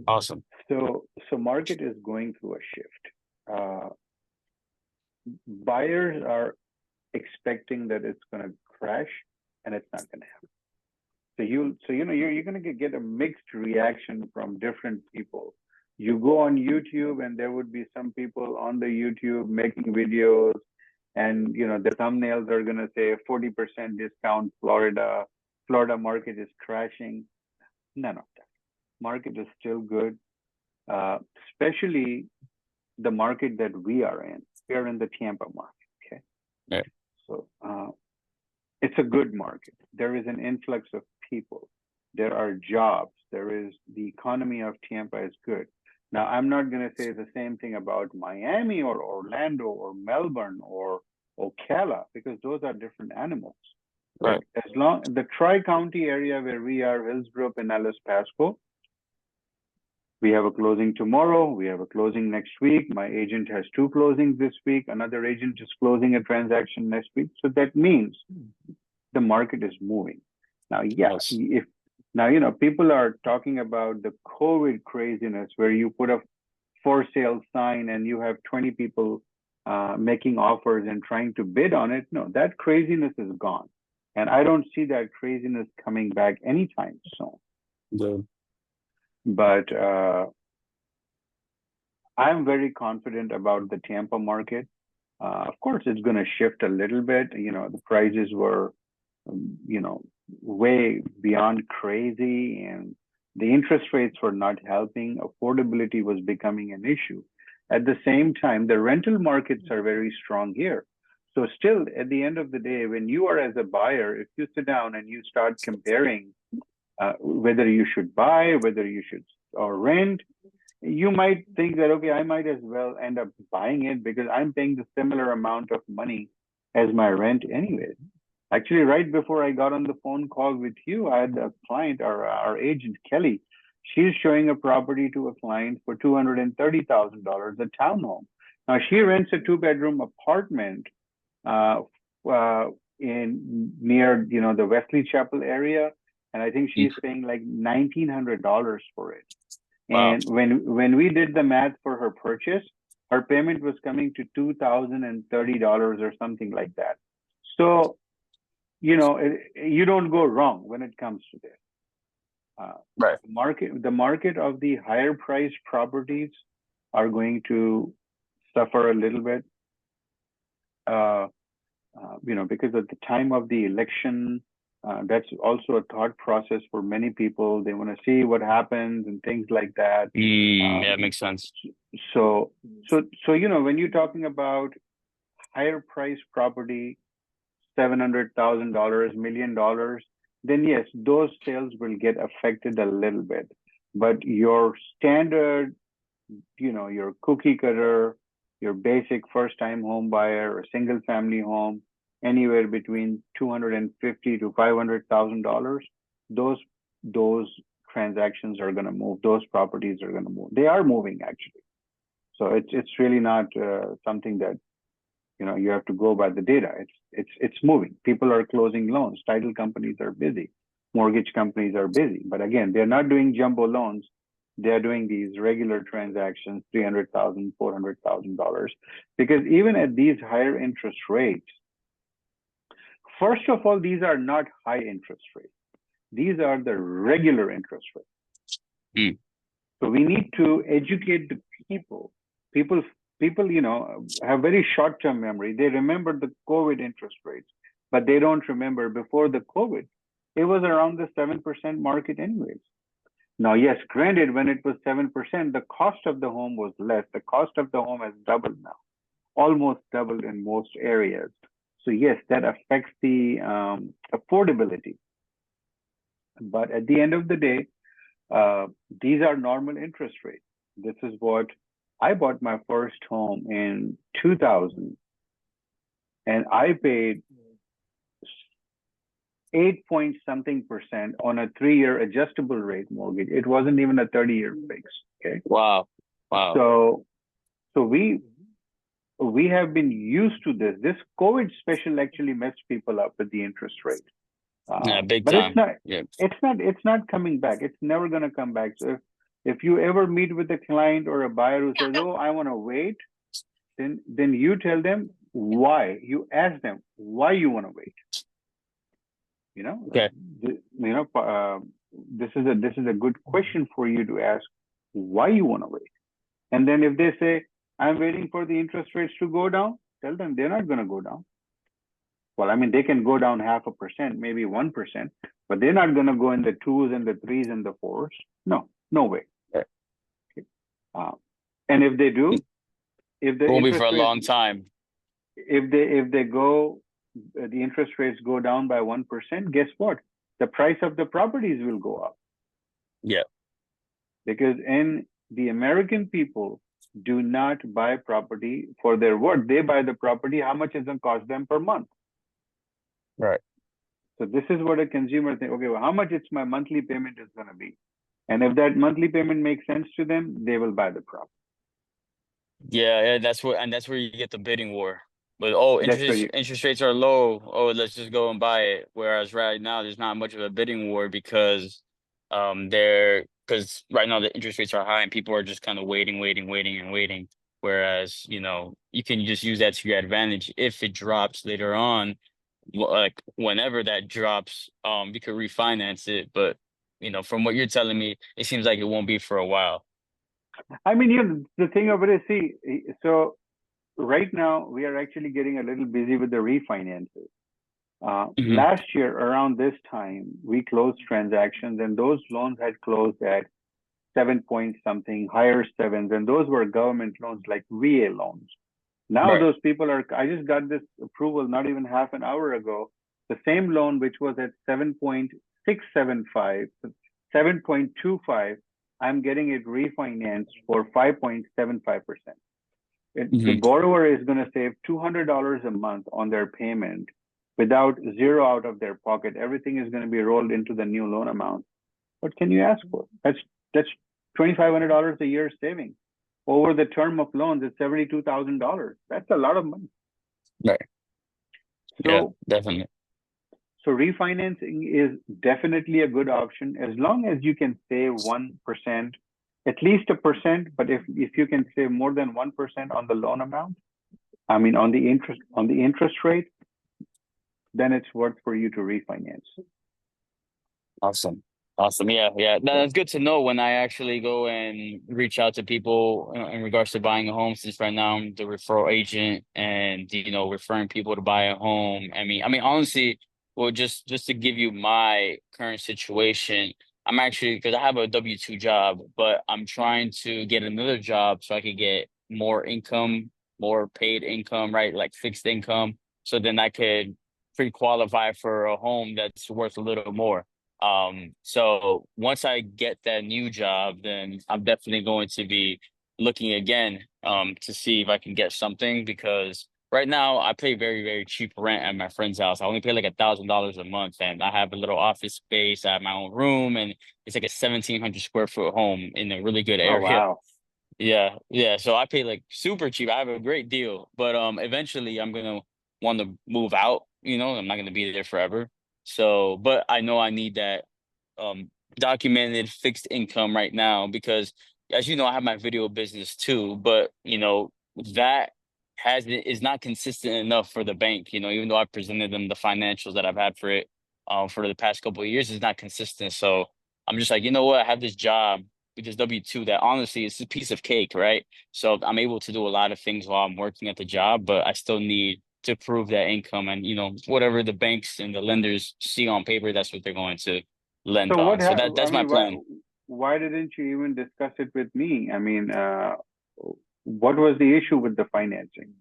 Awesome. So market is going through a shift. Uh, Buyers are expecting that it's going to crash, and it's not going to happen. You're going to get a mixed reaction from different people. You go on YouTube, and there would be some people on the YouTube making videos, and the thumbnails are going to say 40% discount Florida market is crashing. None of that. Market is still good, uh, especially the market that we are in. We are in the Tampa market. Okay. Yeah. So it's a good market. There is an influx of people. There are jobs. There is the economy of Tampa is good. Now, I'm not going to say the same thing about Miami or Orlando or Melbourne or Ocala, because those are different animals. But Right. as long the Tri-County area where we are, Hillsborough, Pinellas, Pasco, we have a closing tomorrow. We have a closing next week. My agent has two closings this week. Another agent is closing a transaction next week. So that means the market is moving. Now, yeah, Yes. if now people are talking about the COVID craziness where you put a for sale sign and you have 20 people making offers and trying to bid on it. No, that craziness is gone. And I don't see that craziness coming back anytime soon. Good. But I'm very confident about the Tampa market. Of course, it's going to shift a little bit. The prices were, you know, way beyond crazy, and the interest rates were not helping. Affordability was becoming an issue. At the same time, the rental markets are very strong here. So still, at the end of the day, when you are as a buyer, if you sit down and you start comparing whether you should buy, whether you should or rent, you might think that, okay, I might as well end up buying it because I'm paying the similar amount of money as my rent anyway. Actually, right before I got on the phone call with you, I had a client, our agent, Kelly. She's showing a property to a client for $230,000, a townhome. Now, she rents a two-bedroom apartment uh, uh, in near, the Wesley Chapel area. And I think Mm. she's paying like $1,900 for it. Wow. And when we did the math for her purchase, her payment was coming to $2,030 or something like that. So, you don't go wrong when it comes to this. Uh, Right. the market of the higher priced properties are going to suffer a little bit, uh, because at the time of the election, that's also a thought process for many people. They want to see what happens and things like that. Yeah, it Um, makes sense. so, so when you're talking about higher price property, $700,000, $1 million, then yes, those sales will get affected a little bit. But your standard, your cookie cutter, your basic first time home buyer or single family home, anywhere between 250 to $500,000, those those transactions are going to move. Those properties are going to move. They are moving actually. So it's really not something that you have to go by the data. It's moving. People are closing loans. Title companies are busy. Mortgage companies are busy. But again, they're not doing jumbo loans. They're doing these regular transactions, $300,000, $400,000, because even at these higher interest rates, first of all, these are not high interest rates. These are the regular interest rates. Mm. So we need to educate the people. People, people, have very short-term memory. They remember the COVID interest rates, but they don't remember before the COVID. It was around the 7% market anyways. Now, yes, granted, when it was 7%, the cost of the home was less. The cost of the home has doubled now, almost doubled in most areas. So yes, that affects the affordability. But at the end of the day, uh, these are normal interest rates. This is what I bought my first home in 2000, and I paid 8 point something percent on a 3-year adjustable rate mortgage. It wasn't even a 30-year fix. Okay. Wow. Wow. So, so we have been used to this. This COVID special actually messed people up with the interest rate. Yeah, big But time. Yeah. it's not coming back. It's never going to come back. So if you ever meet with a client or a buyer who says, "Oh, I want to wait," then you tell them why. You ask them why you want to wait. You know, Okay. this is a good question for you to ask why you want to wait. And then if they say, "I'm waiting for the interest rates to go down," tell them they're not going to go down. Well, I mean, they can go down 0.5%, maybe 1%, but they're not going to go in the twos and the threes and the fours. No, no way. Yeah. Uh, and if they do, if the Won't be for interest a rates, long time. if they go, the interest rates go down by 1%, guess what? The price of the properties will go up. Yeah. Because in the American people do not buy property for their worth. They buy the property, how much it's going to cost them per month. Right. So this is what a consumer thinks, okay, well, how much it's my monthly payment is going to be. And if that monthly payment makes sense to them, they will buy the property. Yeah, yeah, that's where you get the bidding war. But oh, That's where you, interest rates are low. Oh, let's just go and buy it. Whereas right now there's not much of a bidding war because because right now the interest rates are high and people are just kind of waiting, waiting, waiting, and waiting. Whereas, you can just use that to your advantage if it drops later on, like whenever that drops, you could refinance it. But from what you're telling me, it seems like it won't be for a while. I mean, the thing of it is, see, so right now we are actually getting a little busy with the refinances. Hmm. Last year, around this time, we closed transactions and those loans had closed at 7 point something, higher sevens, and those were government loans like VA loans. Now Right. those people are, I just got this approval not even half an hour ago. The same loan, which was at 7.675, 7.25, I'm getting it refinanced for 5.75%. The Hmm. borrower is going to save $200 a month on their payment without zero out of their pocket. Everything is going to be rolled into the new loan amount. What can you ask for? That's $2,500 a year saving. Over the term of loans, it's $72,000. That's a lot of money. Right. Yeah, So, definitely. so refinancing is definitely a good option as long as you can save 1%, at least a percent. But if you can save more than 1% on the loan amount, I mean on the interest rate, then it's worth for you to refinance. Awesome. Awesome. Yeah, yeah. So, That's good to know when I actually go and reach out to people in regards to buying a home, since right now I'm the referral agent and referring people to buy a home. I mean honestly, well, just to give you my current situation, I'm actually, because I have a W-2 job, but I'm trying to get another job so I could get more income, more paid income, right? Like fixed income. So then I could pre-qualify for a home that's worth a little more. So once I get that new job, then I'm definitely going to be looking again, to see if I can get something, because right now I pay very, very cheap rent at my friend's house. I only pay like $1,000 a month, and I have a little office space. I have my own room, and it's like a 1,700 square foot home in a really good oh area. wow. Yeah, yeah. So I pay like super cheap. I have a great deal, but eventually I'm gonna want to move out. I'm not gonna be there forever. So, but I know I need that um documented fixed income right now because, as you know, I have my video business too, but that hasn't is not consistent enough for the bank. Even though I presented them the financials that I've had for it for the past couple of years, it's not consistent. So I'm just like, you know what, I have this job with this W-2 that honestly is a piece of cake, right? So I'm able to do a lot of things while I'm working at the job, but I still need to prove that income, and whatever the banks and the lenders see on paper, that's what they're going to lend So on. So I that's my mean, plan. why didn't you even discuss it with me? I mean, what was the issue with the financing?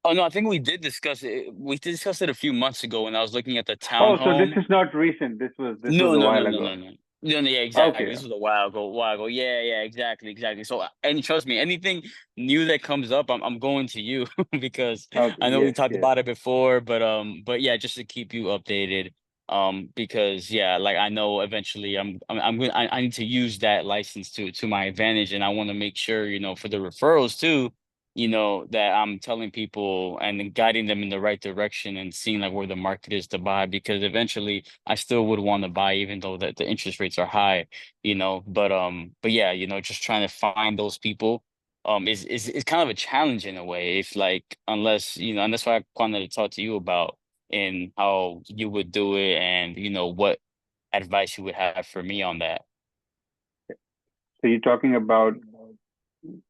Oh no, I think we did discuss it. We did discuss it a few months ago when I was looking at the Oh, so this townhome. is not recent. This was No, a no, no, while no, no, ago. no. No, no, yeah, exactly. Okay. This was a while ago, while ago. Yeah, yeah, exactly, exactly. So, and trust me, anything new that comes up, I'm going to you because Okay. I know we Yes. talked Yes. about it before, but yeah, just to keep you updated. Because yeah, like I know eventually I'm going I need to use that license to my advantage, and I want to make sure, for the referrals too, that I'm telling people and then guiding them in the right direction and seeing like where the market is to buy, because eventually I still would want to buy even though that the interest rates are high, but yeah, just trying to find those people is kind of a challenge in a way, if like unless, and that's why I wanted to talk to you about and how you would do it, and what advice you would have for me on that. So you're talking about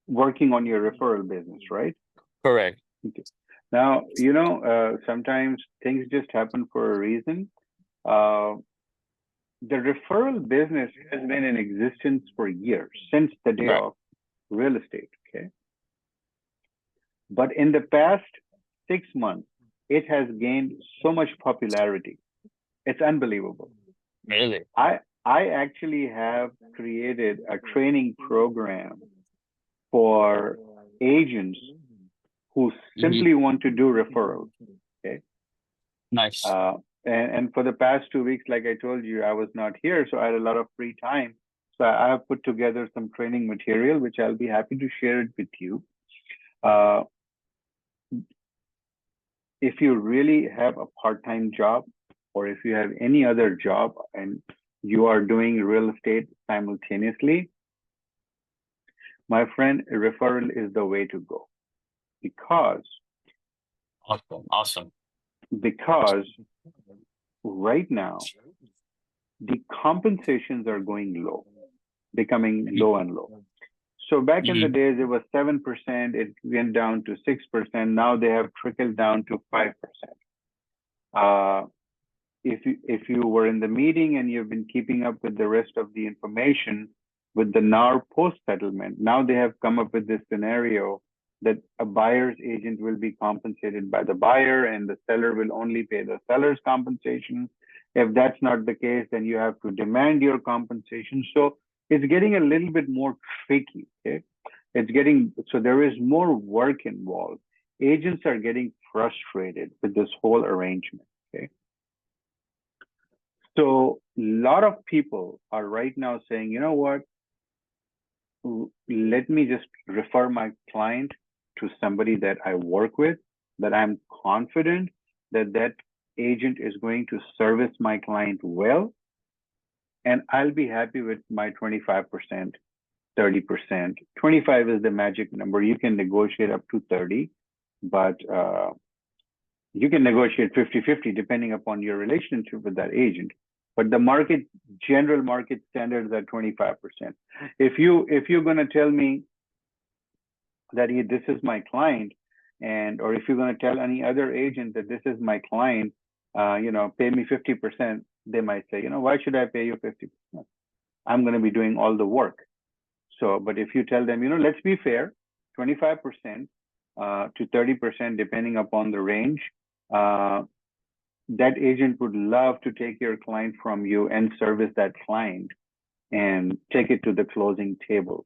working on your referral business, right? Correct. Okay. Now, sometimes things just happen for a reason. Uh, the referral business has been in existence for years, since the day Right. of real estate. Okay. But in the past 6 months, it has gained so much popularity. It's unbelievable. Really. I actually have created a training program for agents who Hmm. simply want to do referrals. Okay. Nice. Uh, and for the past 2 weeks, like I told you, I was not here, so I had a lot of free time. So I have put together some training material, which I'll be happy to share it with you. Uh, if you really have a part-time job, or if you have any other job and you are doing real estate simultaneously, my friend, referral is the way to go, because Awesome. Awesome. because right now the compensations are going low, becoming low and low. So back in the Hmm. days, it was 7%, it went down to 6%. Now they have trickled down to 5%. Uh, if you were in the meeting and you've been keeping up with the rest of the information with the NAR post settlement, now they have come up with this scenario that a buyer's agent will be compensated by the buyer and the seller will only pay the seller's compensation. If that's not the case, then you have to demand your compensation. So it's getting a little bit more tricky. Okay. It's getting, so there is more work involved. Agents are getting frustrated with this whole arrangement. Okay. So a lot of people are right now saying, you know what, let me just refer my client to somebody that I work with, that I'm confident that that agent is going to service my client well, and I'll be happy with my 25%, 30%. 25 is the magic number. You can negotiate up to 30, but you can negotiate 50-50 depending upon your relationship with that agent. But the general market standards are 25%. If you're going to tell me that this is my client, or if you're going to tell any other agent that this is my client, pay me 50%, they might say, why should I pay you 50%? I'm going to be doing all the work. So, but if you tell them, let's be fair, 25% to 30%, depending upon the range, uh, that agent would love to take your client from you and service that client and take it to the closing table.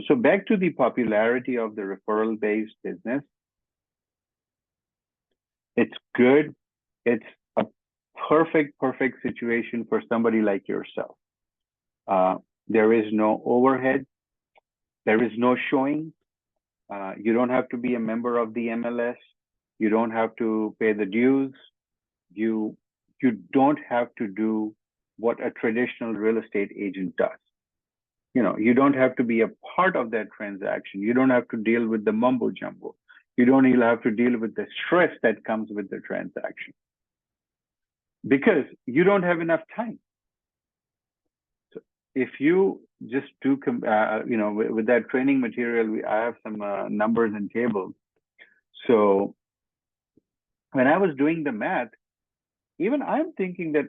So back to the popularity of the referral-based business, it's good. It's a perfect situation for somebody like yourself. Uh, there is no overhead. There is no showing. You don't have to be a member of the MLS. You don't have to pay the dues. You you don't have to do what a traditional real estate agent does. You don't have to be a part of that transaction. You don't have to deal with the mumbo jumbo. You don't even have to deal with the stress that comes with the transaction, because you don't have enough time. So if you just do, with that training material, I have some numbers and tables. So when I was doing the math, even I'm thinking that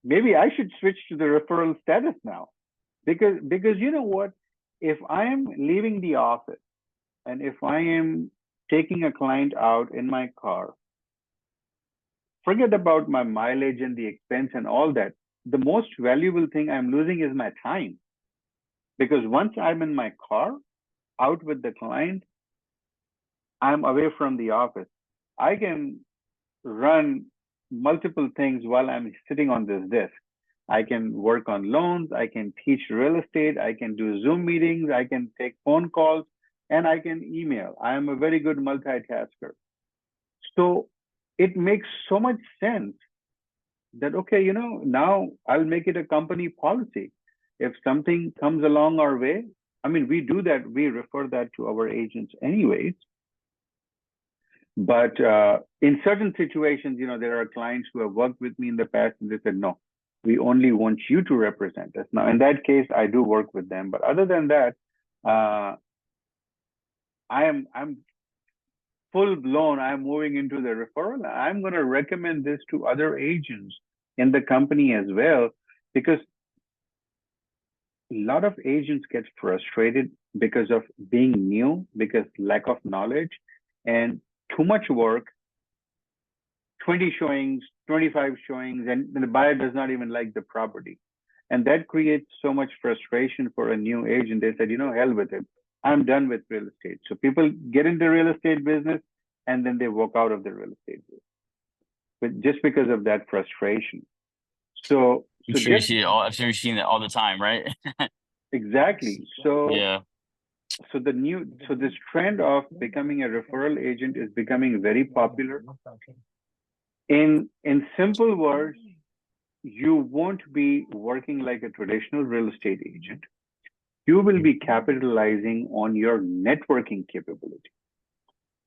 maybe I should switch to the referral status now, because you know what, if I am leaving the office and if I am taking a client out in my car, forget about my mileage and the expense and all that. The most valuable thing I'm losing is my time, because once I'm in my car out with the client, I'm away from the office. I can run multiple things while I'm sitting on this desk. I can work on loans. I can teach real estate. I can do Zoom meetings. I can take phone calls. and I can email. I am a very good multitasker. So it makes so much sense that, okay, now I'll make it a company policy. If something comes along our way, I mean, we do that, we refer that to our agents anyways. But in certain situations, there are clients who have worked with me in the past and they said, no, we only want you to represent us. Now, in that case, I do work with them. But other than that, uh, I'm full blown. I'm moving into the referral. I'm going to recommend this to other agents in the company as well, because a lot of agents get frustrated because of being new, because lack of knowledge and too much work, 20 showings, 25 showings, and the buyer does not even like the property. And that creates so much frustration for a new agent. They said, hell with it. I'm done with real estate. So people get into real estate business and then they walk out of the real estate business, but just because of that frustration. So, I'm so sure you get see it all. I'm sure you're seeing it all the time, right? exactly. So, Yeah. so this trend of becoming a referral agent is becoming very popular. In simple words, you won't be working like a traditional real estate agent. You will be capitalizing on your networking capability.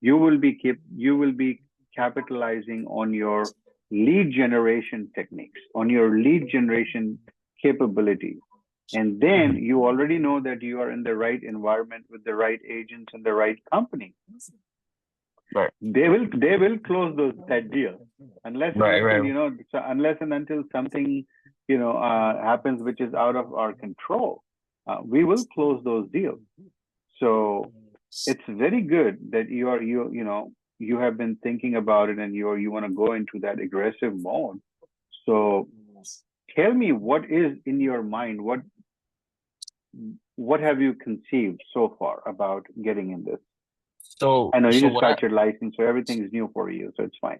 You will be capitalizing on your lead generation techniques, on your lead generation capability. And then Mhm. you already know that you are in the right environment with the right agents and the right company. Right. They will close that deal, unless and Right. until Right. unless and until something happens which is out of our control. We will close those deals. So it's very good that you have been thinking about it, and you want to go into that aggressive mode. So tell me, what is in your mind? What have you conceived so far about getting in this? So, I know you so just what I got your license, so everything is new for you, so it's fine.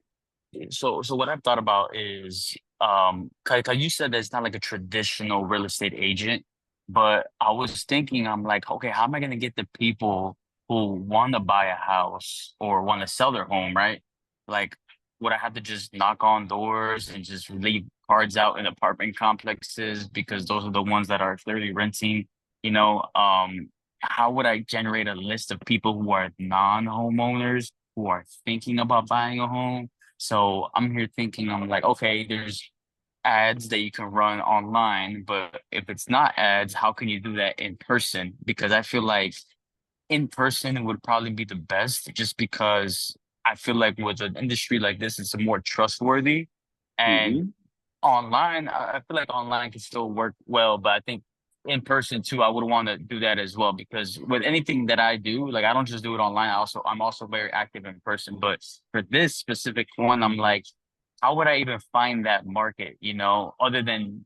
so what I've thought about is, 'cause you said that it's not like a traditional real estate agent, but I was thinking, I'm like, okay, how am I gonna get the people who want to buy a house or want to sell their home, right? Like, would I have to just knock on doors and just leave cards out in apartment complexes because those are the ones that are clearly renting, you know? How would I generate a list of people who are non-homeowners who are thinking about buying a home? So I'm here thinking, I'm like, okay, there's ads that you can run online, but if it's not ads, how can you do that in person? Because I feel like in person would probably be the best, just because I feel like with an industry like this, it's more trustworthy. And Hmm. online, I feel like online can still work well, but I think in person too, I would want to do that as well, because with anything that I do, like I don't just do it online. I'm also very active in person. But for this specific one, I'm like, how would I even find that market, other than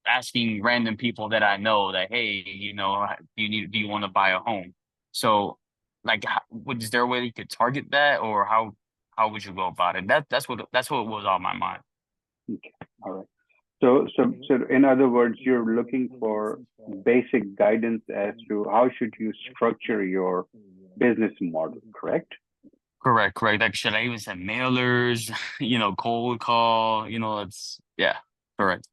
asking random people that I know that, hey, do you want to buy a home? So like, is there a way you could target that, or how would you go about it? That's what was on my mind. Okay. All right. So in other words, you're looking for basic guidance as to how should you structure your business model, correct? Correct, correct. Like, should I even send mailers, cold call, yeah, correct.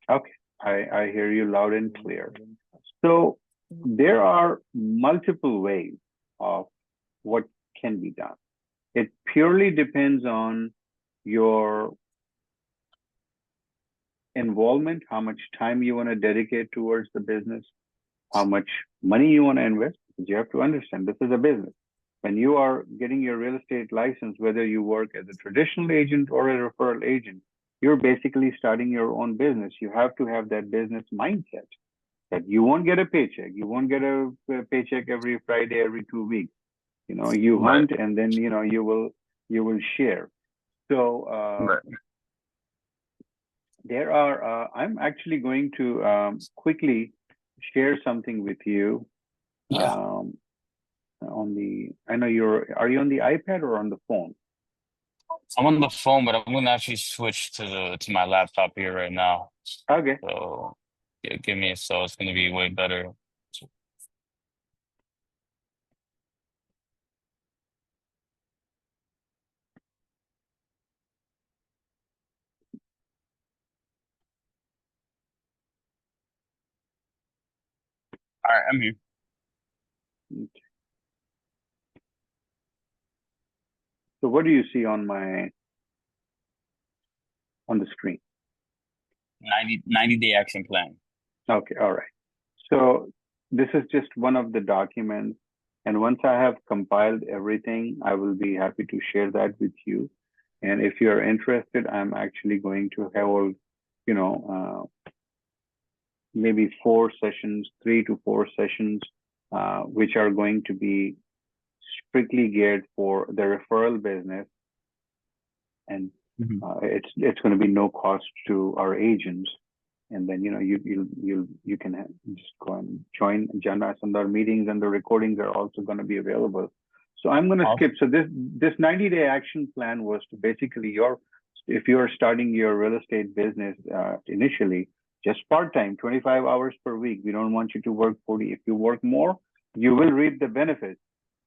Okay. I hear you loud and clear. So there are multiple ways of what can be done. It purely depends on your involvement, how much time you want to dedicate towards the business, how much money you want to invest. Because you have to understand this is a business. When you are getting your real estate license, whether you work as a traditional agent or a referral agent, you're basically starting your own business. You have to have that business mindset that you won't get a paycheck. You won't get a paycheck every Friday, every 2 weeks. You Right, hunt, and then you will share. So right. I'm actually going to quickly share something with you. Yeah. Um, I know are you on the iPad or on the phone? I'm on the phone, but I'm gonna actually switch to my laptop here right now. Okay. So give me so it's gonna be way better. All right, I'm here. So what do you see on the screen? 90-day action plan. Okay, all right. So this is just one of the documents. And once I have compiled everything, I will be happy to share that with you. And if you're interested, I'm actually going to hold, you know, maybe 4 sessions, 3 to 4 sessions, which are going to be strictly geared for the referral business. And it's going to be no cost to our agents. And then you can just go and join us on our meetings, and the recordings are also going to be available. So I'm going to skip. So this 90-day action plan was to basically if you're starting your real estate business initially, just part-time, 25 hours per week. We don't want you to work 40. If you work more, you will reap the benefits.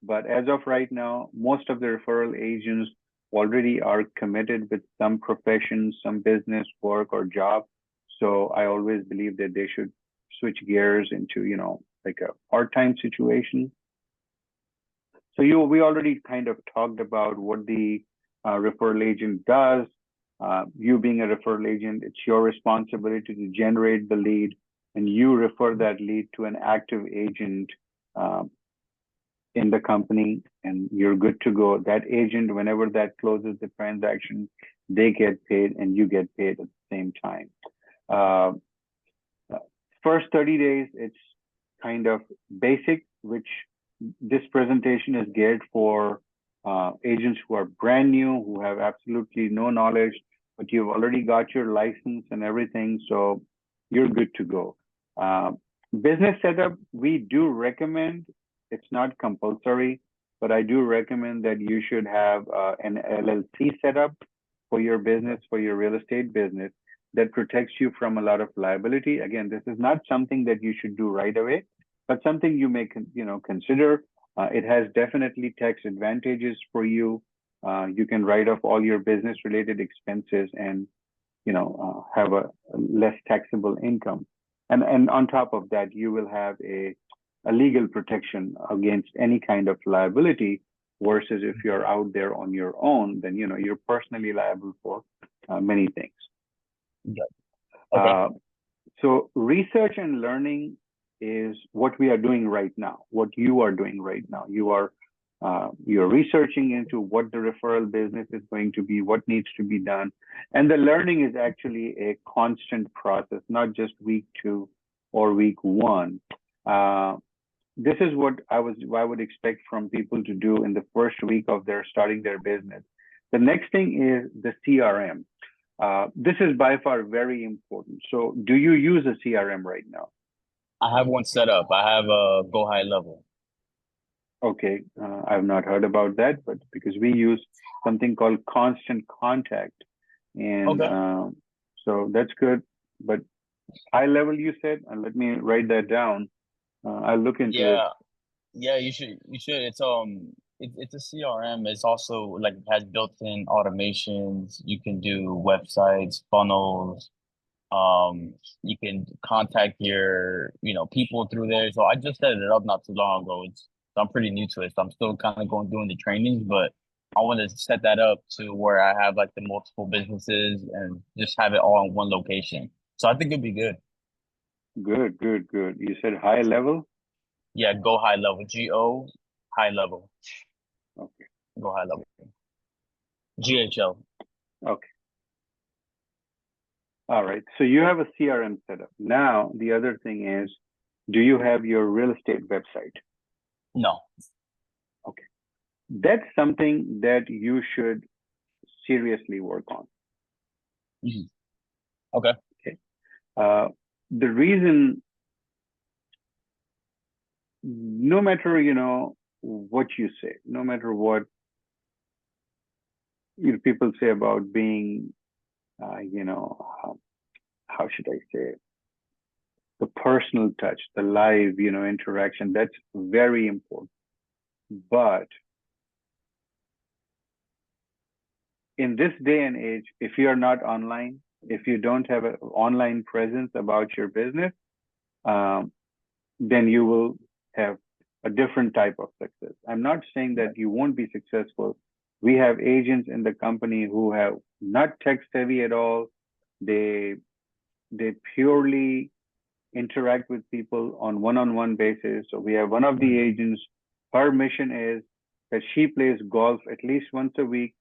But as of right now, most of the referral agents already are committed with some profession, some business work or job. So I always believe that they should switch gears into, like a part-time situation. So we already kind of talked about what the referral agent does. You being a referral agent, it's your responsibility to generate the lead, and you refer that lead to an active agent in the company, and you're good to go. That agent, whenever that closes the transaction, they get paid and you get paid at the same time. First 30 days, it's kind of basic, which this presentation is geared for agents who are brand new, who have absolutely no knowledge, but you've already got your license and everything, so you're good to go. Business setup, we do recommend, it's not compulsory, but I do recommend that you should have an LLC setup for your business, for your real estate business, that protects you from a lot of liability. Again, this is not something that you should do right away, but something you may consider. It has definitely tax advantages for you. You can write off all your business related expenses and have a less taxable income. And on top of that, you will have a legal protection against any kind of liability, versus if you're out there on your own, then you're personally liable for many things. Yeah. Okay. So research and learning is what we are doing right now, what you are doing right now. You're researching into what the referral business is going to be, what needs to be done. And the learning is actually a constant process, not just week 2 or week 1. This is what I would expect from people to do in the first week of their starting their business. The next thing is the CRM. This is by far very important. So do you use a CRM right now? I have one set up. I have a Go High Level. Okay, I've not heard about that, but because we use something called Constant Contact, and so that's good. But high level, you said, and let me write that down. I'll look into it. Yeah, you should. It's a CRM. It's also like it has built-in automations. You can do websites, funnels. You can contact your, people through there. So I just set it up not too long ago. So I'm pretty new to it. So I'm still kind of doing the trainings, but I want to set that up to where I have like the multiple businesses and just have it all in one location. So I think it'd be good. Good. You said high level? Yeah, Go High Level. GO High Level. Okay. Go High Level. GHL. Okay. All right. So you have a CRM setup. Now, the other thing is, do you have your real estate website? No. Okay. That's something that you should seriously work on. Okay. The reason, no matter, what you say, no matter what people say about being, how should I say it? The personal touch, the live, interaction, that's very important. But in this day and age, if you're not online, if you don't have an online presence about your business, then you will have a different type of success. I'm not saying that you won't be successful. We have agents in the company who have not tech savvy at all. They they purely interact with people on one-on-one basis. So we have one of the agents, her mission is that she plays golf at least once a week.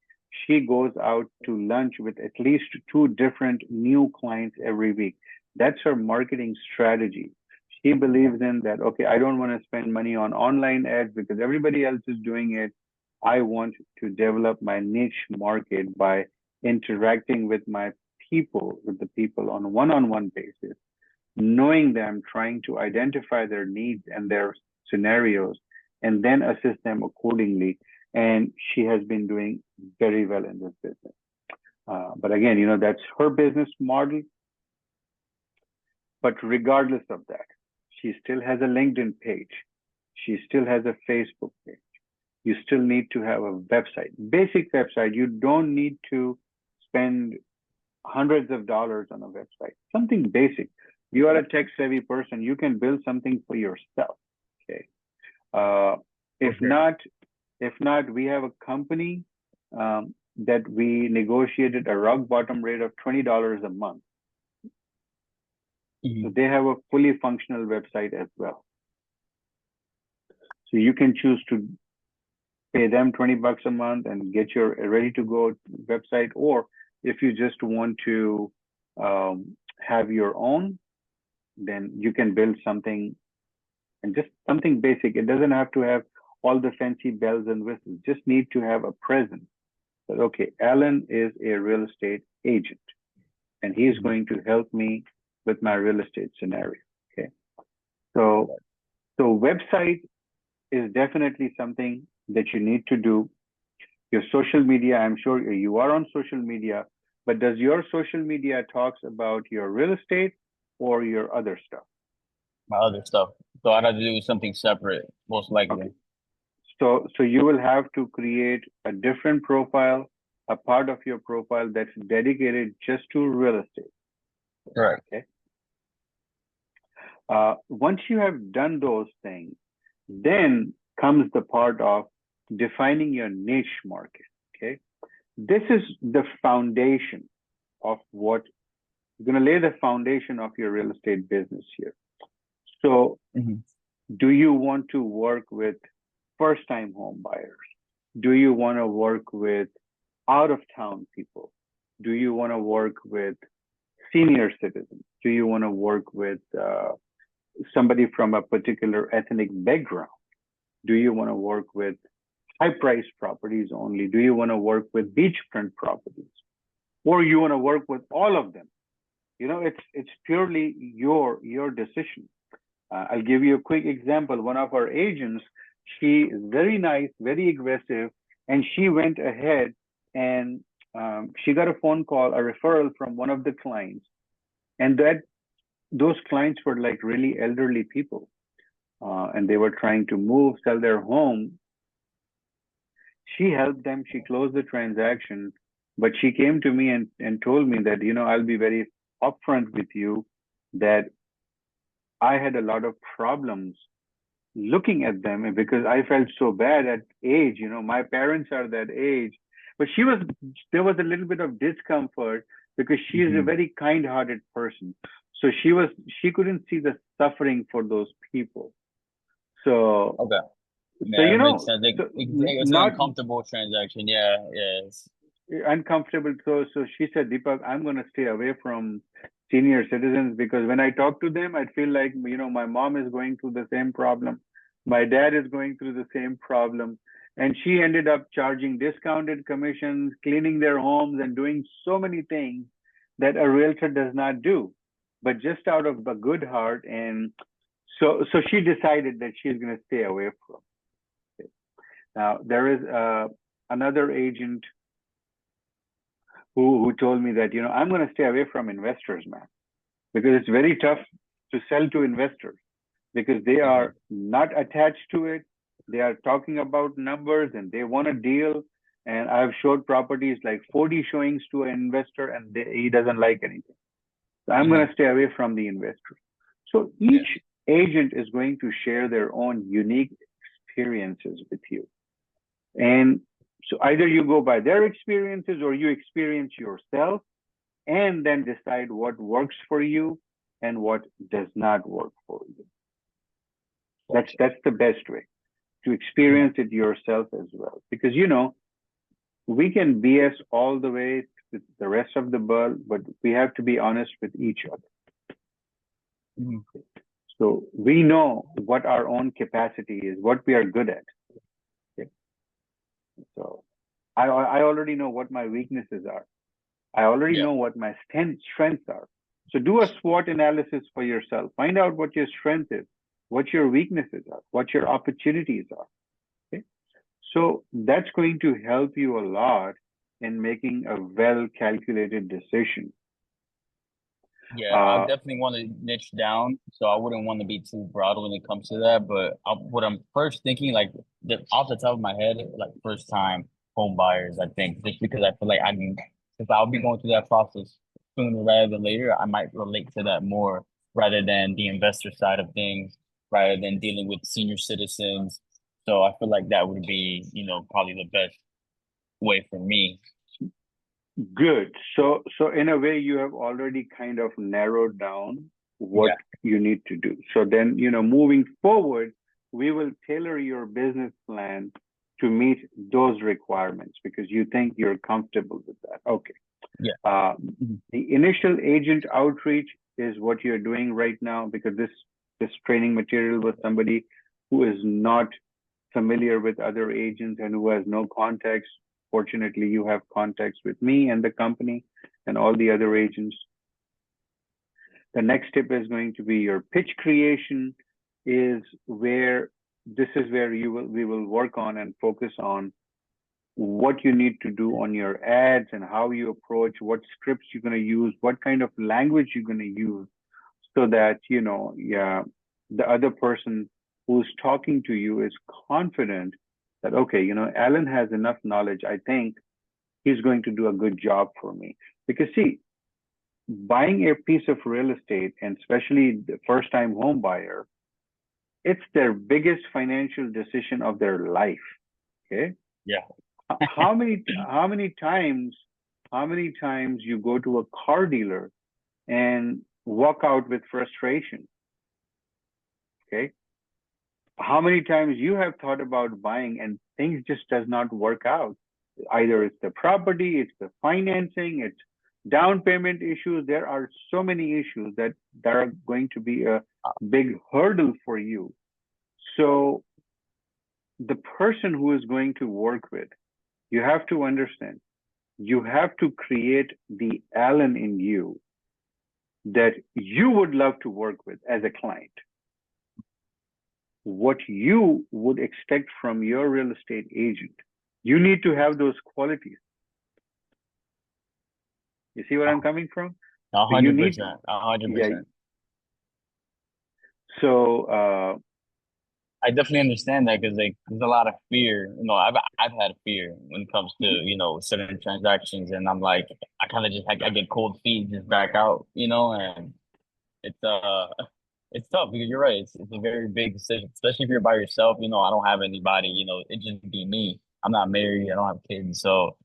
She goes out to lunch with at least two different new clients every week. That's her marketing strategy. She believes in that, okay, I don't want to spend money on online ads because everybody else is doing it. I want to develop my niche market by interacting with my people, with the people on a one-on-one basis, knowing them, trying to identify their needs and their scenarios, and then assist them accordingly. And she has been doing very well in this business. But again, that's her business model. But regardless of that, she still has a LinkedIn page. She still has a Facebook page. You still need to have a website, basic website. You don't need to spend hundreds of dollars on a website, something basic. You are a tech savvy person. You can build something for yourself. Okay. If not, we have a company that we negotiated a rock bottom rate of $20 a month. So they have a fully functional website as well. So you can choose to pay them $20 a month and get your ready to go website, or if you just want to have your own, then you can build something, and just something basic. It doesn't have to have all the fancy bells and whistles. Just need to have a presence. That, okay, Alan is a real estate agent, and he's going to help me with my real estate scenario. Okay, so website is definitely something that you need to do. Your social media, I'm sure you are on social media, but does your social media talks about your real estate or your other stuff? My other stuff. So I'd have to do something separate, most likely. Okay. So you will have to create a different profile, a part of your profile that's dedicated just to real estate. Correct. Okay. Once you have done those things, then comes the part of defining your niche market. Okay. This is the foundation of what you're going to lay the foundation of your real estate business here. So do you want to work with first-time home buyers? Do you want to work with out-of-town people? Do you want to work with senior citizens? Do you want to work with somebody from a particular ethnic background? Do you want to work with high-priced properties only? Do you want to work with beachfront properties? Or you want to work with all of them? It's purely your decision. I'll give you a quick example. One of our agents, she is very nice, very aggressive, and she went ahead and she got a phone call, a referral from one of the clients, and those clients were like really elderly people, and they were trying to move, sell their home. She helped them. She closed the transaction, but she came to me and told me that, I'll be very upfront with you that I had a lot of problems looking at them because I felt so bad at age. My parents are that age, but there was a little bit of discomfort because she is a very kind-hearted person. So she couldn't see the suffering for those people. So, okay. Yeah, That makes sense. It's an uncomfortable transaction. Yeah, yes. Uncomfortable. So she said, Deepak, I'm going to stay away from senior citizens because when I talk to them, I feel like, my mom is going through the same problem. My dad is going through the same problem. And she ended up charging discounted commissions, cleaning their homes, and doing so many things that a realtor does not do, but just out of a good heart. And so she decided that she's going to stay away from it. Now, there is another agent who told me that, I'm going to stay away from investors, man, because it's very tough to sell to investors because they are not attached to it. They are talking about numbers and they want a deal. And I've showed properties like 40 showings to an investor and he doesn't like anything. So I'm going to stay away from the investors. So each agent is going to share their own unique experiences with you. And so either you go by their experiences or you experience yourself and then decide what works for you and what does not work for you. That's the best way to experience it yourself as well. Because we can BS all the way with the rest of the world, but we have to be honest with each other. So we know what our own capacity is, what we are good at. Okay? So I already know what my weaknesses are. I already know what my strengths are. So do a SWOT analysis for yourself. Find out what your strength is, what your weaknesses are, what your opportunities are. Okay? So that's going to help you a lot in making a well-calculated decision. Yeah, I definitely want to niche down, so I wouldn't want to be too broad when it comes to that. But what I'm first thinking, like off the top of my head, like first time home buyers, I think, just because I feel like if I'll be going through that process sooner rather than later, I might relate to that more rather than the investor side of things, rather than dealing with senior citizens. So I feel like that would be, probably the best way for me. Good. So in a way, you have already kind of narrowed down what you need to do. So then, moving forward, we will tailor your business plan to meet those requirements because you think you're comfortable with that. Okay. Yeah. The initial agent outreach is what you're doing right now because this training material was somebody who is not familiar with other agents and who has no contacts. Fortunately, you have contacts with me and the company and all the other agents. The next step is going to be your pitch creation we will work on and focus on what you need to do on your ads and how you approach, what scripts you're going to use, what kind of language you're going to use so that, the other person who's talking to you is confident that, okay, Alan has enough knowledge. I think he's going to do a good job for me. Because see, buying a piece of real estate, and especially the first time home buyer, it's their biggest financial decision of their life. Okay. Yeah. How many times you go to a car dealer and walk out with frustration? Okay. How many times you have thought about buying and things just does not work out? Either it's the property, it's the financing, it's down payment issues. There are so many issues that are going to be a big hurdle for you. So the person who is going to work with, you have to understand, you have to create the Alan in you that you would love to work with as a client. What you would expect from your real estate agent. You need to have those qualities. You see what I'm coming from? 100%. 100%. So I definitely understand that because there's a lot of fear. I've had fear when it comes to certain transactions, and I'm like, I kind of just I get cold feet, just back out, and it's it's tough because you're right. It's a very big decision, especially if you're by yourself. I don't have anybody. It just be me. I'm not married. I don't have kids, so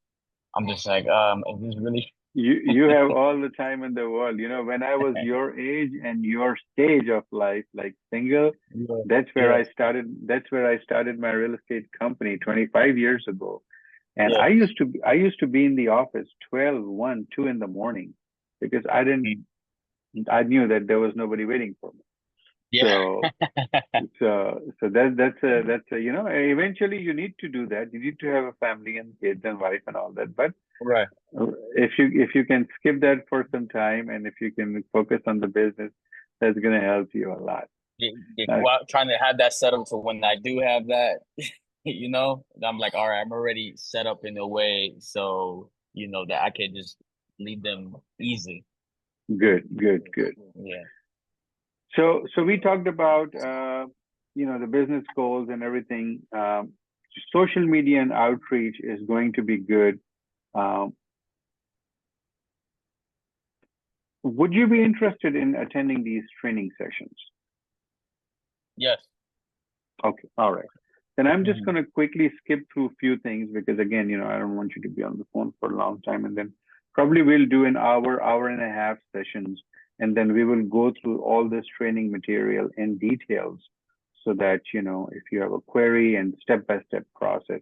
I'm just like, is this really? You have all the time in the world. When I was your age and your stage of life, like single, that's where I started. That's where I started my real estate company 25 years ago. And I used to be in the office 12, 1, 2 in the morning because I knew that there was nobody waiting for me. So that's eventually you need to do that. You need to have a family and kids and wife and all that. But right, if you can skip that for some time and if you can focus on the business, that's going to help you a lot. Trying to have that set up so when I do have that, I'm like, all right, I'm already set up in a way so that I can just lead them easy. Good. Yeah. So we talked about the business goals and everything. Social media and outreach is going to be good. Would you be interested in attending these training sessions? Yes. Okay, all right. Then I'm just Mhm. going to quickly skip through a few things because again, I don't want you to be on the phone for a long time, and then probably we'll do an hour and a half sessions, and then we will go through all this training material in details so that, if you have a query and step-by-step process.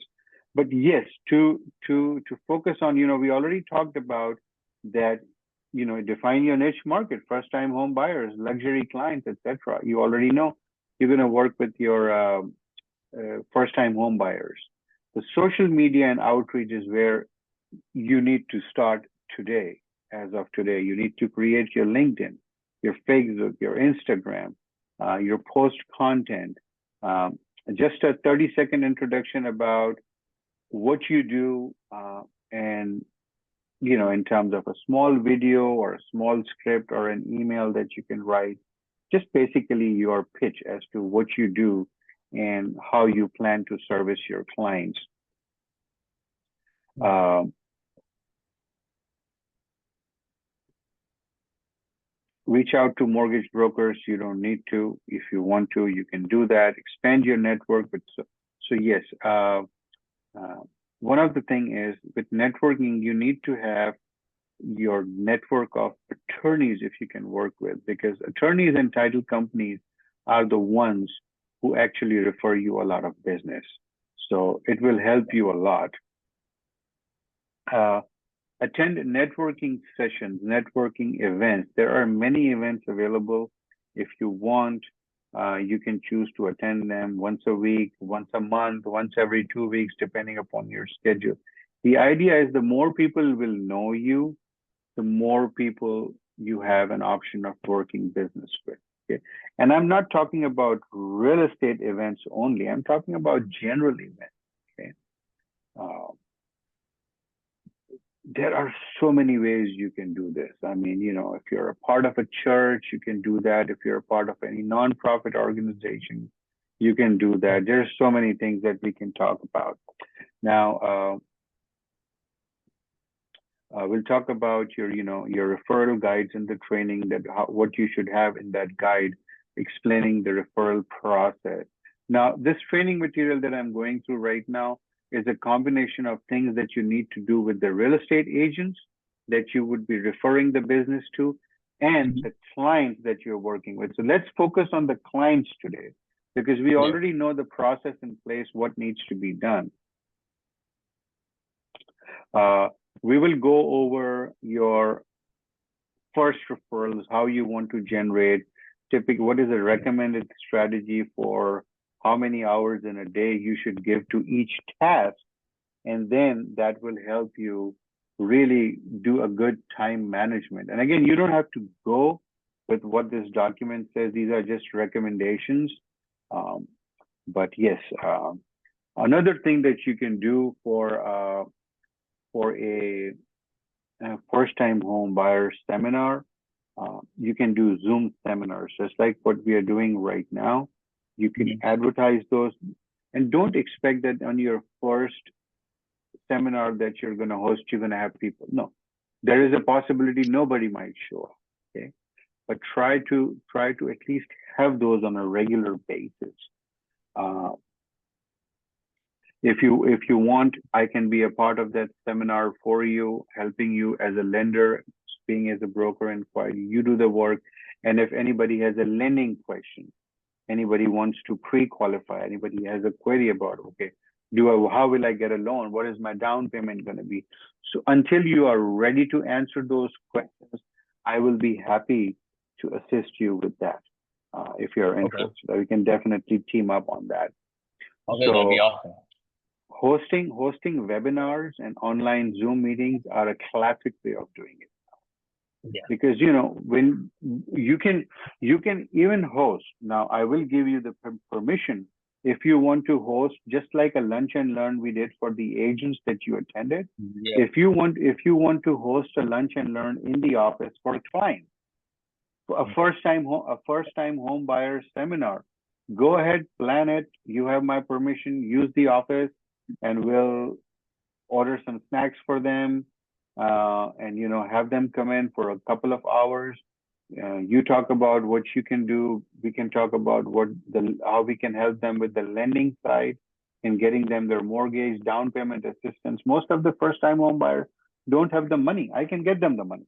But yes, to focus on, we already talked about that, define your niche market, first-time home buyers, luxury clients, etc. You already know you're going to work with your first-time home buyers. The social media and outreach is where you need to start today. As of today, you need to create your LinkedIn, your Facebook, your Instagram, your post content. Just a 30-second introduction about what you do, and in terms of a small video or a small script or an email that you can write, just basically your pitch as to what you do and how you plan to service your clients. Um, Reach out to mortgage brokers. You don't need to. If you want to, you can do that. Expand your network. So yes, uh, one of the thing is with networking, you need to have your network of attorneys if you can work with, because attorneys and title companies are the ones who actually refer you a lot of business. So it will help you a lot. Uh, Attend networking sessions, networking events. There are many events available. If you want, you can choose to attend them once a week, once a month, once every 2 weeks, depending upon your schedule. The idea is the more people will know you, the more people you have an option of working business with. Okay. And I'm not talking about real estate events only. I'm talking about general events. Okay. Uh, there are so many ways you can do this. I mean, if you're a part of a church, you can do that. If you're a part of any nonprofit organization, you can do that. There's so many things that we can talk about. Now, we'll talk about your referral guides in the training, that what you should have in that guide, explaining the referral process. Now, this training material that I'm going through right now is a combination of things that you need to do with the real estate agents that you would be referring the business to, and Mhm. the clients that you're working with. So let's focus on the clients today, because we Yeah. already know the process in place, what needs to be done. Uh, we will go over your first referrals, how you want to generate, typically what is a recommended strategy for how many hours in a day you should give to each task. And then that will help you really do a good time management. And again, you don't have to go with what this document says. These are just recommendations. Um, but yes, another thing that you can do for a first-time home buyer seminar, you can do Zoom seminars, just like what we are doing right now. You can Mhm. advertise those, and don't expect that on your first seminar that you're going to host, you're going to have people. No, there is a possibility nobody might show up. Okay, but try to at least have those on a regular basis. Uh, if you want, I can be a part of that seminar for you, helping you as a lender, being as a broker inquiry. You do the work, and if anybody has a lending question, anybody wants to pre-qualify, anybody has a query about, okay, how will I get a loan? What is my down payment going to be? So until you are ready to answer those questions, I will be happy to assist you with that. If you're Okay. interested, we can definitely team up on that. Okay, that'd be So awesome. hosting webinars and online Zoom meetings are a classic way of doing it, Yeah. because when you can even host. Now I will give you the permission, if you want to host, just like a lunch and learn we did for the agents that you attended. Yeah. If you want to host a lunch and learn in the office for a client, a first time home buyer seminar, go ahead, plan it. You have my permission. Use the office, and we'll order some snacks for them, and have them come in for a couple of hours. You talk about what you can do. We can talk about how we can help them with the lending side in getting them their mortgage, down payment assistance. Most of the first time home buyers don't have the money. I can get them the money.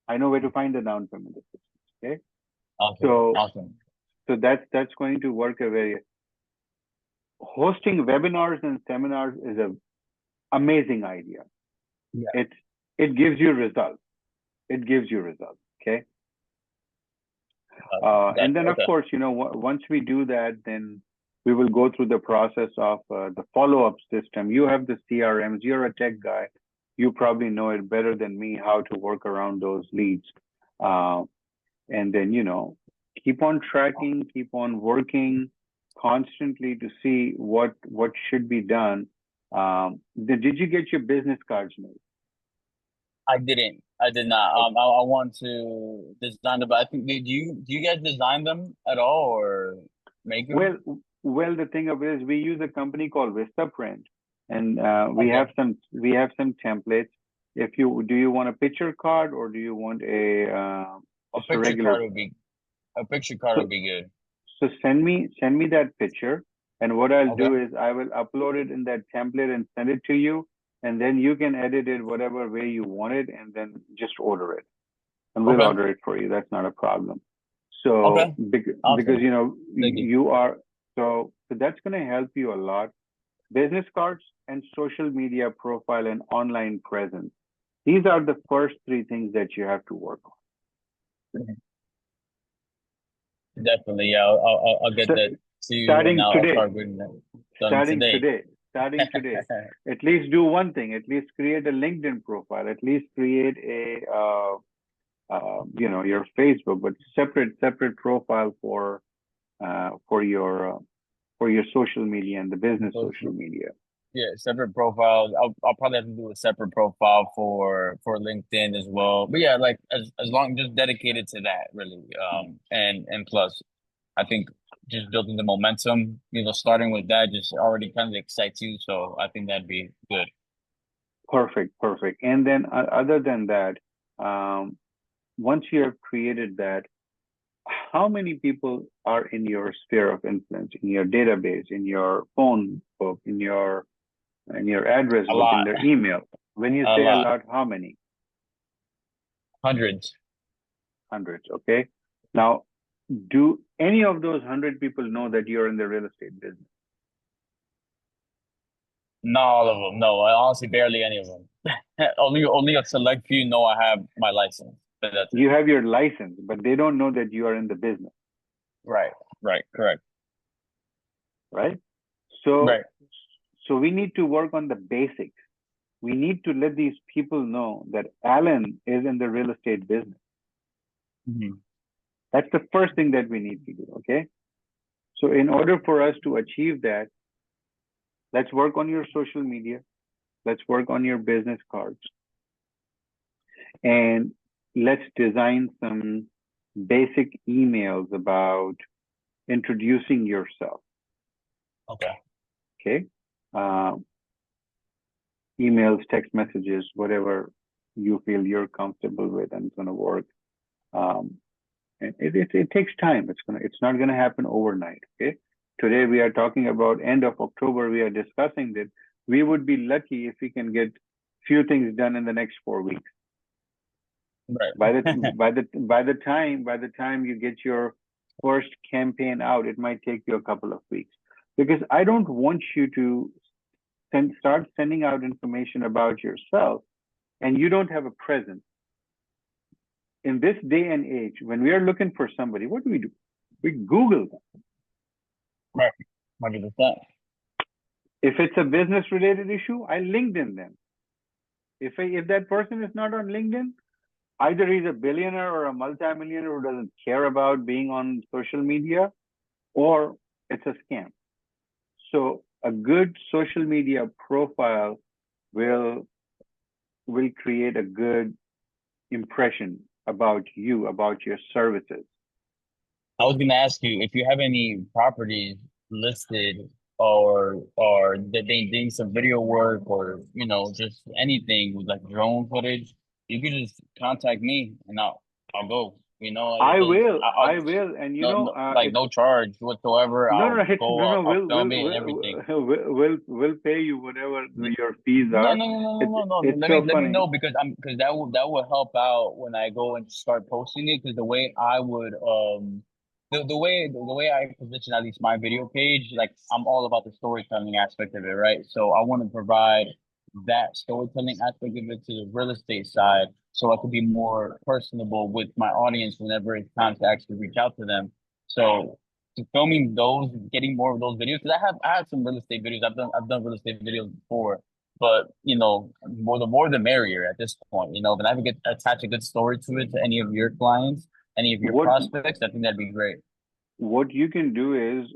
I know where to find the down payment assistance. Okay. Awesome. So Awesome. that's going to work a very hosting webinars and seminars is a amazing idea. Yeah. It it gives you results. It gives you results. Okay. And Gotcha. then, of Okay. course, once we do that, then we will go through the process of the follow-up system. You have the CRMs. You're a tech guy. You probably know it better than me how to work around those leads. Uh, and then, keep on tracking, keep on working constantly to see what should be done. Did you get your business cards made? I didn't. I did not. Oh, I want to design them, but I think do you guys design them at all or make them? well, well, the thing of it is, we use a company called Vistaprint, and we Okay. have some templates. If you do, you want a picture card or do you want a A just a picture regular? card would be a picture card So would be good. so send me that picture, and what I'll Okay. do is I will upload it in that template and send it to you, and then you can edit it whatever way you want it, and then just order it, and we'll Okay. order it for you. That's not a problem. So Okay. because Awesome. Thank you. you are so that's going to help you a lot. Business cards and social media profile and online presence. These are the first three things that you have to work on. Definitely. Yeah. I'll get So that to you and starting I'll today, start getting that done starting today. today, starting today, at least do one thing. At least create a LinkedIn profile. At least create a your Facebook, but separate profile uh, for your uh, for your social media and the business So, social media. yeah, separate profiles. I'll probably have to do a separate profile for LinkedIn as well. But yeah, like as long just dedicated to that really. And plus I think just building the momentum, starting with that just already kind of excites you. So I think that'd be good. Perfect, perfect. And then other than that, um, once you have created that, how many people are in your sphere of influence, in your database, in your phone book, in your address A book, in lot, their email? When you a say a lot, lot, how many? hundreds. Hundreds. Okay. Now, do any of those 100 people know that you're in the real estate business? Not all of them. No, I honestly barely any of them. Only a select few know I have my license, but that's it. You have your license, but they don't know that you are in the business, Right, right, correct, right? So, right. so we need to work on the basics. We need to let these people know that Alan is in the real estate business. Hmm. That's the first thing that we need to do. Okay. So, in order for us to achieve that, let's work on your social media. Let's work on your business cards, and let's design some basic emails about introducing yourself. Okay. Okay. Uh, Emails, text messages, whatever you feel you're comfortable with and it's going to work. Um, and it takes time. It's not going to happen overnight. Okay. Today we are talking about end of October. We are discussing that we would be lucky if we can get few things done in the next 4 weeks. By the Right. by the by the time you get your first campaign out, it might take you a couple of weeks, because I don't want you to start sending out information about yourself and you don't have a presence. In this day and age, when we are looking for somebody, what do? We Google them. Right. 100%. If it's a business related issue, I LinkedIn them. If that person is not on LinkedIn, either he's a billionaire or a multimillionaire who doesn't care about being on social media, or it's a scam. So a good social media profile will will create a good impression about you, about your services. I was gonna ask you if you have any properties listed or that they need some video work or just anything with like drone footage, you can just contact me and I'll go. You know, I it's will, I'll I will, and no, no, like it's no charge whatsoever. no, no, I'll it's go, no, no. I'll We'll, film it and everything. we'll pay you whatever your fees No, are. no, no, no, It's no, no, no. it's Let so me funny. know because that will help out when I go and start posting it because the way I would the way I position at least my video page, like I'm all about the storytelling aspect of it, right? So I want to provide that storytelling aspect of it to the real estate side so I could be more personable with my audience whenever it's time to actually reach out to them. So to filming those, getting more of those videos, because I have some real estate videos. I've done real estate videos before, but you know, more the merrier at this point. You know, if I can get attach a good story to it to any of your clients, any of your What prospects, I think that'd be great. what you can do is,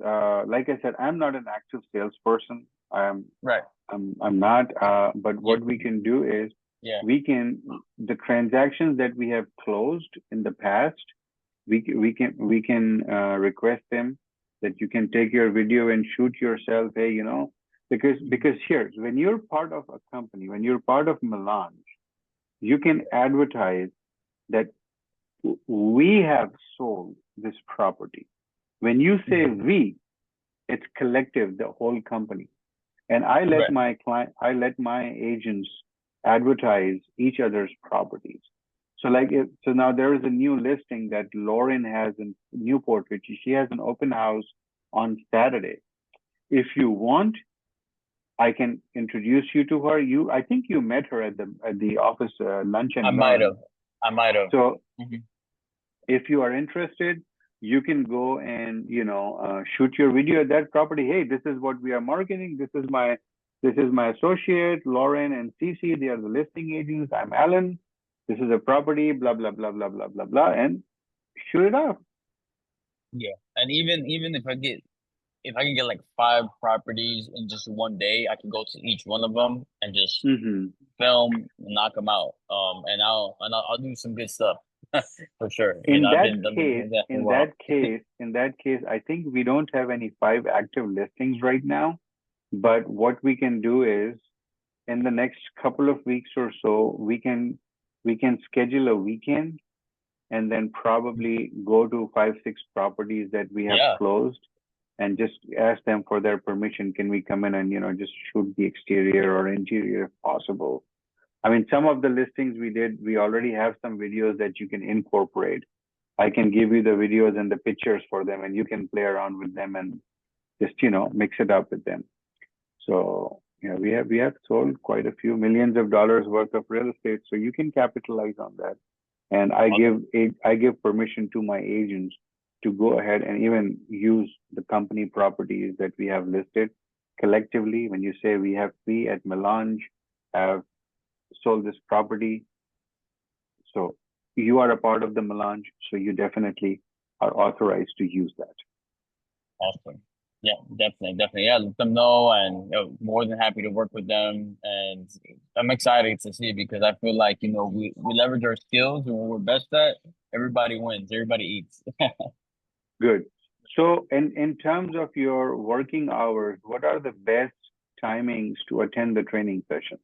like I said, I'm not an active salesperson. Right. I'm not. But Yeah. what we can do is Yeah. the transactions that we have closed in the past, we can request them that you can take your video and shoot yourself. Hey, because here, when you're part of a company, when you're part of Melange, you can advertise that we have sold this property. When you say Mhm. we, it's collective, the whole company. And I let Right. my I let my agents advertise each other's properties. So so now there is a new listing that Lauren has in Newport, which she has an open house on Saturday. If you want, I can introduce you to her. I think you met her at the office lunch I and might learn. have. I might have. So Mhm. if you are interested, you can go and shoot your video at that property. Hey, this is what we are marketing. This is my associate Lauren and Cece. They are the listing agents. I'm Alan. This is a property. Blah blah blah blah blah blah blah, and shoot it off. Yeah. And even if I can get like 5 properties in just one day, I can go to each one of them and just Hmm. film, knock them out. I'll do some good stuff for sure. You know, In that I've been case, doing that for a while. I think we don't have any 5 active listings right now. But what we can do is, in the next couple of weeks or so, we can schedule a weekend and then probably go to 5, 6 properties that we have Yeah, closed and just ask them for their permission. Can we come in and just shoot the exterior or interior if possible? I mean, some of the listings we already have some videos that you can incorporate. I can give you the videos and the pictures for them, and you can play around with them and just mix it up with them. So we have sold quite a few millions of dollars worth of real estate, so you can capitalize on that. And awesome. I give permission to my agents to go ahead and even use the company properties that we have listed collectively. When you say we at Melange have sold this property, so you are a part of the Melange, so you definitely are authorized to use that. Awesome. Yeah, definitely, definitely. Yeah, let them know, and more than happy to work with them. And I'm excited to see because I feel like we leverage our skills, and what we're best at, everybody wins, everybody eats. Good. So, in terms of your working hours, what are the best timings to attend the training sessions?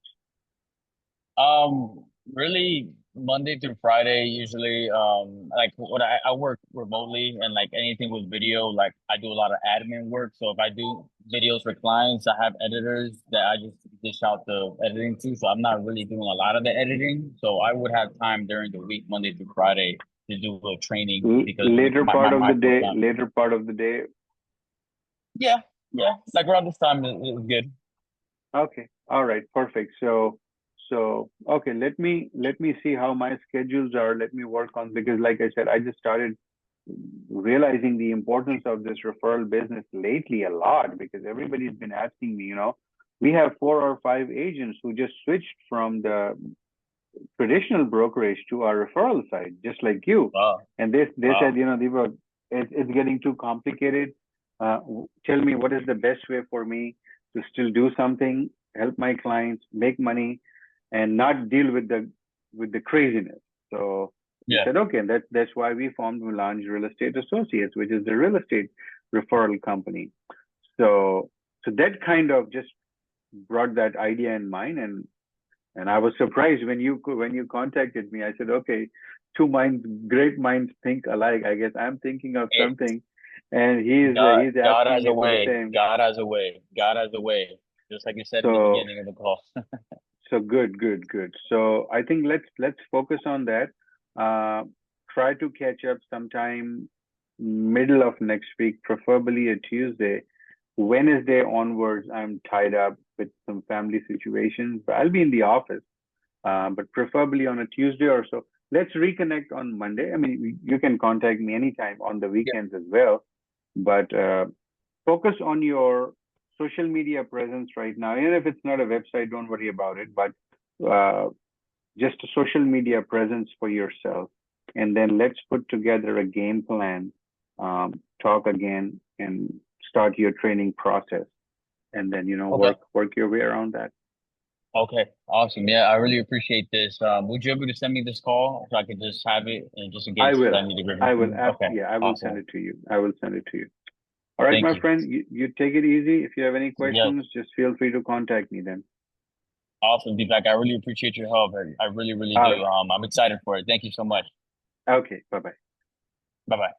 Really Monday through Friday usually. Like what I work remotely and like anything with video, like I do a lot of admin work. So if I do videos for clients, I have editors that I just dish out the editing to. So I'm not really doing a lot of the editing. So I would have time during the week, Monday through Friday, to do a training because Later part of my the full day, time. later part of the day. Yeah, yeah. Like around this time is good. Okay. All right. Perfect. Okay, let me see how my schedules are. Let me work on, because like I said, I just started realizing the importance of this referral business lately a lot, because everybody's been asking me, we have 4 or 5 agents who just switched from the traditional brokerage to our referral side, just like you. Wow. And they said, Wow. it's getting too complicated. Tell me what is the best way for me to still do something, help my clients, make money, and not deal with the craziness. So we Yeah. said, okay, and that's why we formed Melange Real Estate Associates, which is the real estate referral company. So that kind of just brought that idea in mind, and I was surprised when you contacted me. I said, okay, great minds think alike. I guess I'm thinking of It, something, and he's God asking has a me for the way. same. God has a way. God has a way. Just like you said in the So beginning of the call. good. So I think let's focus on that. Uh, Try to catch up sometime middle of next week, preferably a Tuesday. Wednesday onwards, I'm tied up with some family situations, but I'll be in the office. But preferably on a Tuesday or so. Let's reconnect on Monday. I mean, you can contact me anytime on the Yeah. weekends as well. But focus on your social media presence right now. Even if it's not a website, don't worry about it. But uh, just a social media presence for yourself. And then let's put together a game plan, talk again, and start your training process. And then, Okay. work your way around that. Okay. Awesome. Yeah, I really appreciate this. Would you able to send me this call so I could just have it and just in I case will. I need to review I from will. you? Okay. Yeah, I will send Awesome. it to you. I will send it to you. All right, Thank my you. friend, you take it easy. If you have any Yes. questions, just feel free to contact me then. Awesome, Deepak. I really appreciate your help. I really, really All do. right. I'm excited for it. Thank you so much. Okay. Bye bye. Bye bye.